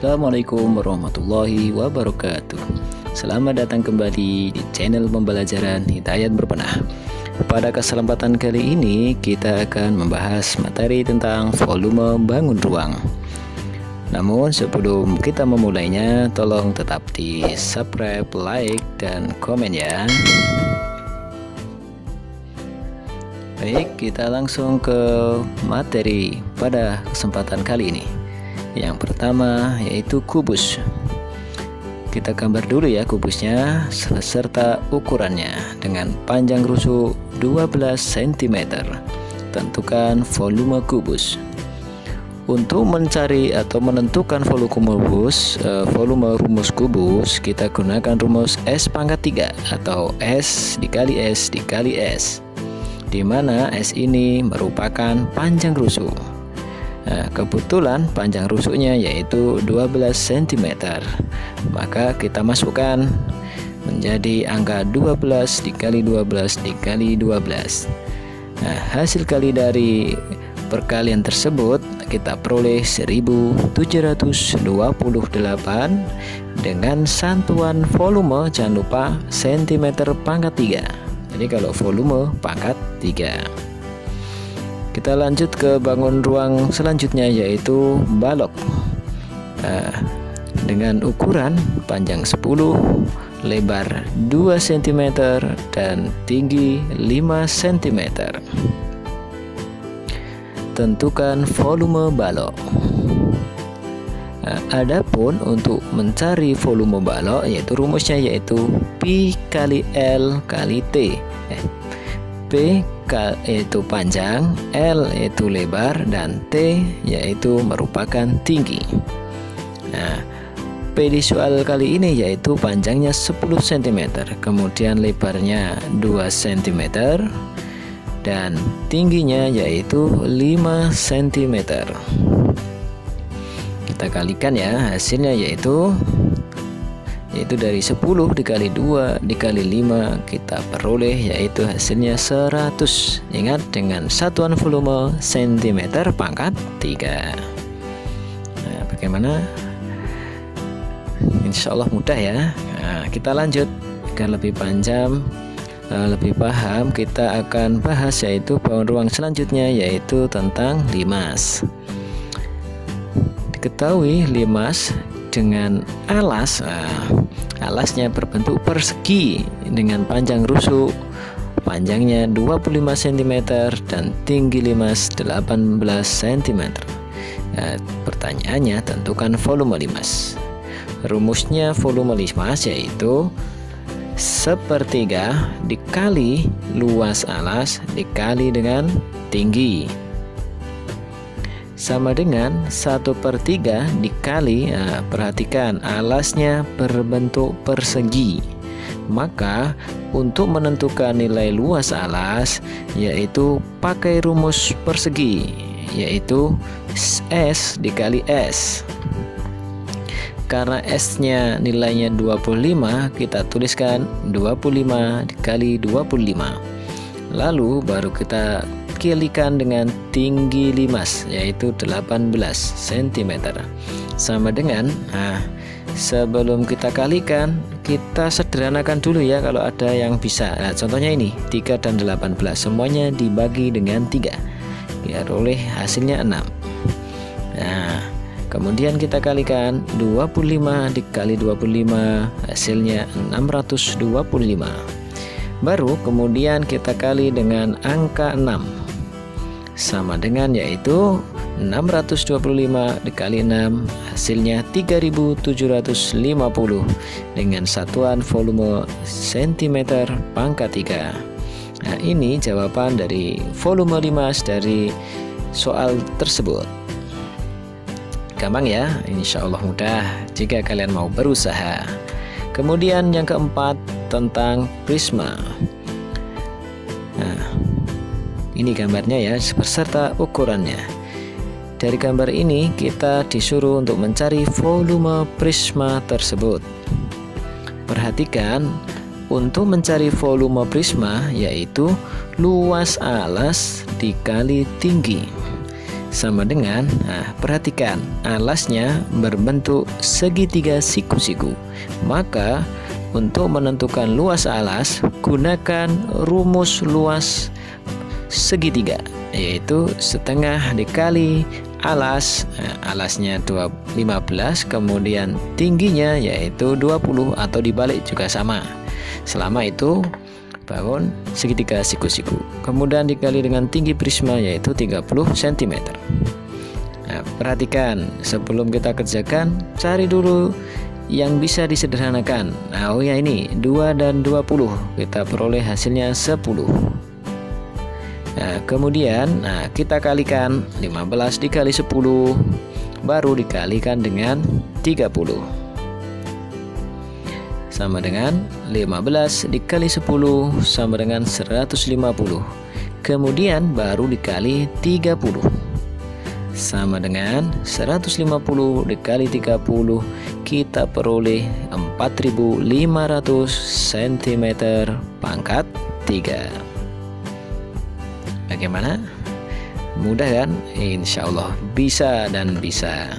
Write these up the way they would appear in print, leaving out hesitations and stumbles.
Assalamualaikum warahmatullahi wabarakatuh. Selamat datang kembali di channel pembelajaran Hidayat Berbenah. Pada kesempatan kali ini kita akan membahas materi tentang volume bangun ruang. Namun sebelum kita memulainya, tolong tetap di subscribe, like, dan komen ya. Baik, kita langsung ke materi pada kesempatan kali ini. Yang pertama yaitu kubus. Kita gambar dulu ya kubusnya serta ukurannya dengan panjang rusuk 12 cm. Tentukan volume kubus. Untuk mencari atau menentukan volume rumus kubus, kita gunakan rumus S pangkat 3 atau S dikali S dikali S, di mana S ini merupakan panjang rusuk. Nah, kebetulan panjang rusuknya yaitu 12 cm, maka kita masukkan menjadi angka 12 dikali 12 dikali 12. Nah, hasil kali dari perkalian tersebut kita peroleh 1728 dengan satuan volume, jangan lupa cm pangkat 3. Jadi kalau volume pangkat 3. Kita lanjut ke bangun ruang selanjutnya yaitu balok. Dengan ukuran panjang 10, lebar 2 cm dan tinggi 5 cm. Tentukan volume balok. Adapun untuk mencari volume balok yaitu rumusnya yaitu Pi kali L kali T. P yaitu panjang, L yaitu lebar, dan T yaitu merupakan tinggi. Nah, P di soal kali ini yaitu panjangnya 10 cm, kemudian lebarnya 2 cm, dan tingginya yaitu 5 cm. Kita kalikan ya, hasilnya yaitu dari 10 dikali 2 dikali 5 kita peroleh yaitu hasilnya 100. Ingat dengan satuan volume cm pangkat 3. Nah, bagaimana? Insya Allah mudah ya. Nah, kita lanjut agar lebih panjang, lebih paham, kita akan bahas yaitu bangun ruang selanjutnya yaitu tentang limas. Diketahui limas dengan alas, alasnya berbentuk persegi dengan panjang rusuk, panjangnya 25 cm dan tinggi limas 18 cm. Pertanyaannya, tentukan volume limas. Rumusnya volume limas yaitu sepertiga dikali luas alas dikali dengan tinggi, sama dengan 1/3 dikali, perhatikan alasnya berbentuk persegi, maka untuk menentukan nilai luas alas yaitu pakai rumus persegi yaitu S dikali S. Karena S nya nilainya 25, kita tuliskan 25 dikali 25, lalu baru kita kalikan dengan tinggi limas yaitu 18 cm, sama dengan, sebelum kita kalikan kita sederhanakan dulu ya kalau ada yang bisa. Nah, contohnya ini 3 dan 18 semuanya dibagi dengan 3 biar oleh hasilnya 6. Nah, kemudian kita kalikan 25 dikali 25 hasilnya 625. Baru kemudian kita kali dengan angka 6, sama dengan yaitu 625 dikali 6 hasilnya 3750 dengan satuan volume cm pangkat 3. Nah, ini jawaban dari volume limas dari soal tersebut. Gampang ya, insya Allah mudah jika kalian mau berusaha. Kemudian yang keempat tentang prisma. Nah, ini gambarnya ya beserta ukurannya. Dari gambar ini kita disuruh untuk mencari volume prisma tersebut. Perhatikan, untuk mencari volume prisma yaitu luas alas dikali tinggi, sama dengan, perhatikan, alasnya berbentuk segitiga siku-siku. Maka untuk menentukan luas alas, gunakan rumus luas segitiga, yaitu setengah dikali alas. Alasnya 15, kemudian tingginya yaitu 20, atau dibalik juga sama. Selama itu bangun segitiga siku-siku, kemudian dikali dengan tinggi prisma yaitu 30 cm. Perhatikan, sebelum kita kerjakan, cari dulu yang bisa disederhanakan. Oh ya, ini 2 dan 20, kita peroleh hasilnya 10. Kemudian kita kalikan 15 dikali 10, baru dikalikan dengan 30, sama dengan 15 dikali 10 sama dengan 150. Kemudian baru dikali 30, sama dengan 150 dikali 30, kita peroleh 4500 cm pangkat 3. Bagaimana? Mudah kan? Insya Allah bisa dan bisa.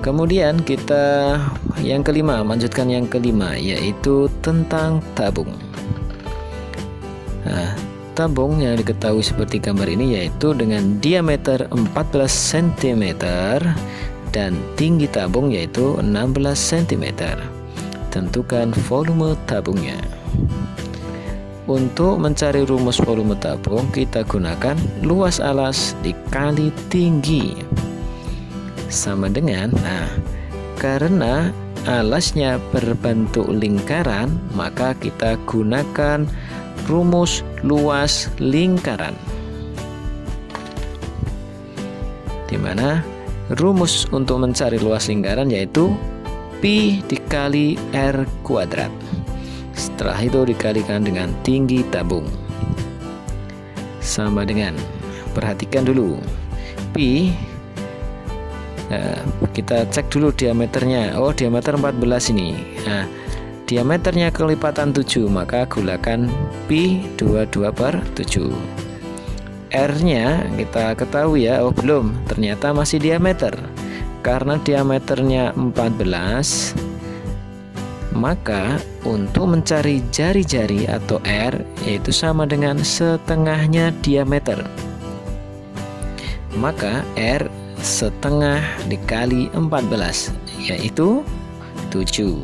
Kemudian kita yang kelima, lanjutkan yang kelima, yaitu tentang tabung. Tabung yang diketahui seperti gambar ini, yaitu dengan diameter 14 cm dan tinggi tabung yaitu 16 cm. Tentukan volume tabungnya. Untuk mencari rumus volume tabung, kita gunakan luas alas dikali tinggi, sama dengan, karena alasnya berbentuk lingkaran, maka kita gunakan rumus luas lingkaran, di mana rumus untuk mencari luas lingkaran yaitu pi dikali r kuadrat. Setelah itu dikalikan dengan tinggi tabung, sama dengan, perhatikan dulu, pi, kita cek dulu diameternya. Oh, diameter 14 ini. Diameternya kelipatan 7, maka gunakan pi 22/7. R-nya kita ketahui ya. Oh, belum, ternyata masih diameter. Karena diameternya 14, maka untuk mencari jari-jari atau R, yaitu sama dengan setengahnya diameter. Maka R setengah dikali 14 yaitu 7.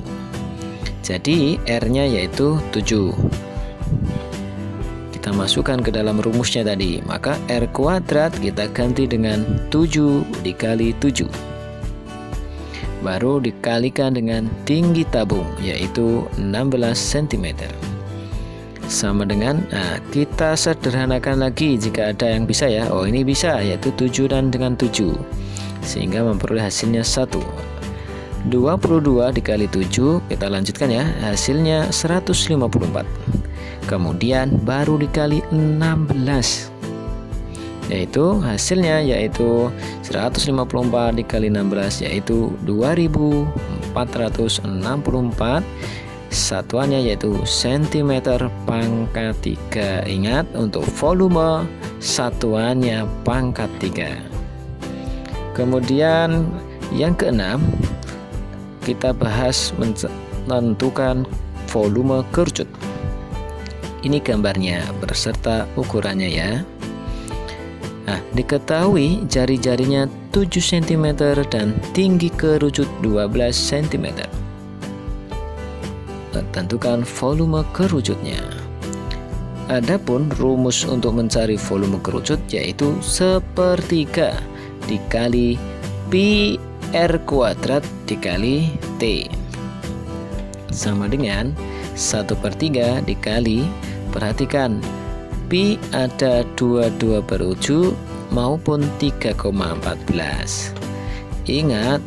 Jadi R-nya yaitu 7. Kita masukkan ke dalam rumusnya tadi. Maka R kuadrat kita ganti dengan 7 dikali 7, baru dikalikan dengan tinggi tabung yaitu 16 cm, sama dengan, kita sederhanakan lagi jika ada yang bisa ya. Oh, ini bisa, yaitu 7 dan dengan 7, sehingga memperoleh hasilnya 1. 22 dikali 7, kita lanjutkan ya, hasilnya 154. Kemudian baru dikali 16, yaitu hasilnya yaitu 154 dikali 16 yaitu 2464. Satuannya yaitu cm pangkat 3. Ingat, untuk volume satuannya pangkat 3. Kemudian yang keenam, kita bahas menentukan volume kerucut. Ini gambarnya berserta ukurannya ya. Diketahui jari-jarinya 7 cm dan tinggi kerucut 12 cm. Tentukan volume kerucutnya. Adapun rumus untuk mencari volume kerucut yaitu sepertiga dikali pi r kuadrat dikali t, sama dengan 1/3 dikali, perhatikan, pi ada 22/7 maupun 3,14. Ingat,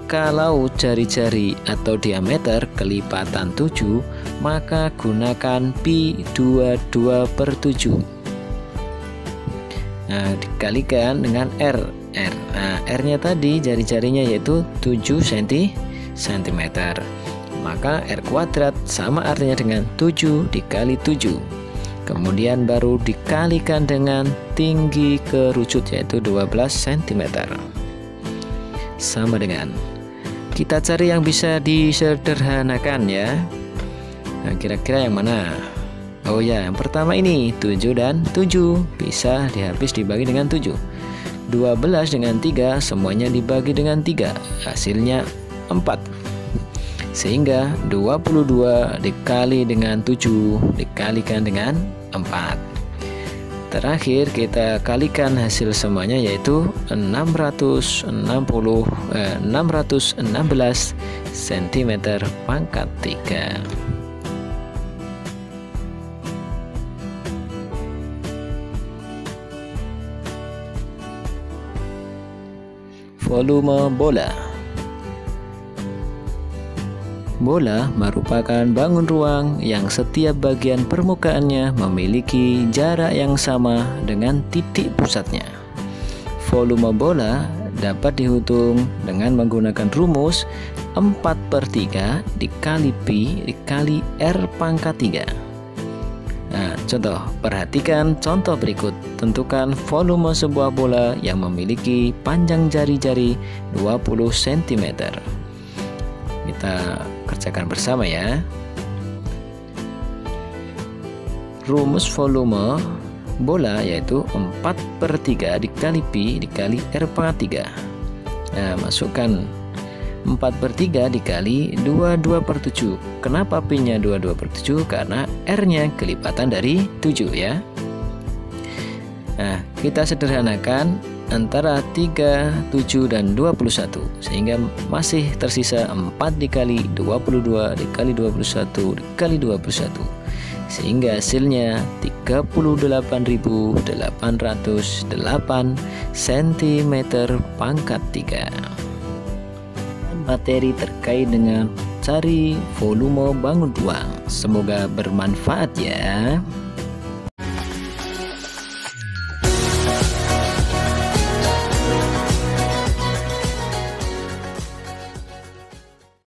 kalau jari-jari atau diameter kelipatan 7, maka gunakan pi 22/7. Dikalikan dengan R. R-nya tadi jari-jarinya yaitu 7 cm. Maka R kuadrat sama artinya dengan 7 dikali 7. kemudian baru dikalikan dengan tinggi kerucut yaitu 12 cm. Sama dengan, kita cari yang bisa disederhanakan ya. Nah, kira-kira yang mana? Oh ya, yang pertama ini 7 dan 7 bisa dibagi dengan 7. 12 dengan 3 semuanya dibagi dengan 3, hasilnya 4. Sehingga 22 dikali dengan 7 dikalikan dengan 4. Terakhir kita kalikan hasil semuanya yaitu 616 cm pangkat 3. Volume bola. Bola merupakan bangun ruang yang setiap bagian permukaannya memiliki jarak yang sama dengan titik pusatnya. Volume bola dapat dihitung dengan menggunakan rumus 4/3 dikali Pi dikali R pangkat 3. Nah, contoh, perhatikan contoh berikut. Tentukan volume sebuah bola yang memiliki panjang jari-jari 20 cm. Kita kerjakan bersama ya. Rumus volume bola yaitu 4/3 dikali Pi dikali R pangkat 3. Nah, masukkan 4/3 dikali 22/7. Kenapa Pi-nya 22/7? Karena R-nya kelipatan dari 7 ya. Nah, kita sederhanakan antara 3, 7, dan 21, sehingga masih tersisa 4 dikali 22 dikali 21 dikali 21, sehingga hasilnya 38.808 cm pangkat 3. Materi terkait dengan cari volume bangun ruang. Semoga bermanfaat ya.